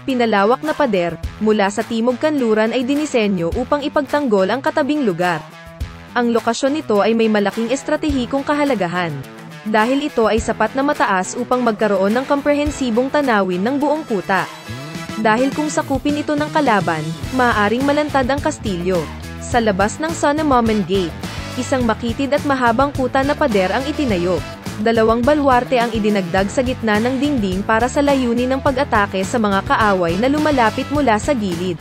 pinalawak na pader, mula sa Timog Kanluran ay dinisenyo upang ipagtanggol ang katabing lugar. Ang lokasyon nito ay may malaking estratehikong kahalagahan. Dahil ito ay sapat na mataas upang magkaroon ng komprehensibong tanawin ng buong kuta. Dahil kung sakupin ito ng kalaban, maaaring malantad ang kastilyo. Sa labas ng Sonamomen Gate, isang makitid at mahabang kuta na pader ang itinayo. 2 balwarte ang idinagdag sa gitna ng dingding para sa layunin ng pag-atake sa mga kaaway na lumalapit mula sa gilid.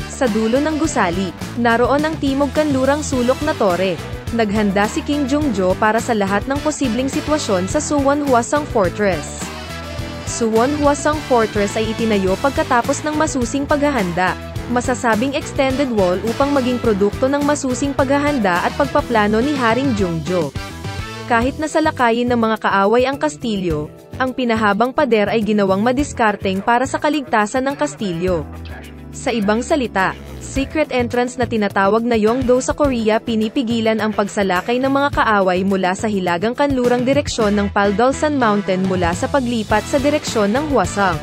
Sa dulo ng gusali, naroon ang Timog Kanlurang sulok na tore. Naghanda si King Jungjo para sa lahat ng posibleng sitwasyon sa Suwon Hwasong Fortress. Suwon Hwasong Fortress ay itinayo pagkatapos ng masusing paghahanda. Masasabing extended wall upang maging produkto ng masusing paghahanda at pagpaplano ni Haring Jungjo. Kahit na salakayin ng mga kaaway ang kastilyo, ang pinahabang pader ay ginawang madiskarteng para sa kaligtasan ng kastilyo. Sa ibang salita, secret entrance na tinatawag na Yongdo sa Korea pinipigilan ang pagsalakay ng mga kaaway mula sa hilagang kanlurang direksyon ng Paldolsan Mountain mula sa paglipat sa direksyon ng Hwasong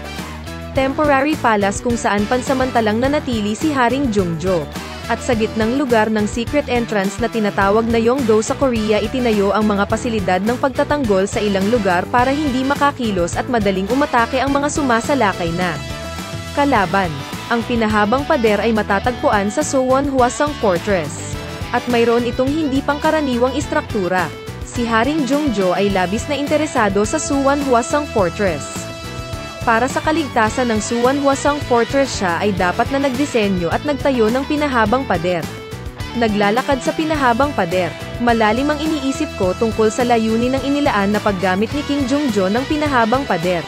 Temporary Palace kung saan pansamantalang nanatili si Haring Jungjo. At sa gitnang lugar ng secret entrance na tinatawag na Yongdo sa Korea itinayo ang mga pasilidad ng pagtatanggol sa ilang lugar para hindi makakilos at madaling umatake ang mga sumasalakay na kalaban. Ang pinahabang pader ay matatagpuan sa Suwon Hwasong Fortress. At mayroon itong hindi pangkaraniwang istruktura. Si Haring Jungjo ay labis na interesado sa Suwon Hwasong Fortress. Para sa kaligtasan ng Suwon Hwasong Fortress siya ay dapat na nagdisenyo at nagtayo ng pinahabang pader. Naglalakad sa pinahabang pader, malalim ang iniisip ko tungkol sa layunin ng inilaan na paggamit ni King Jungjo ng pinahabang pader.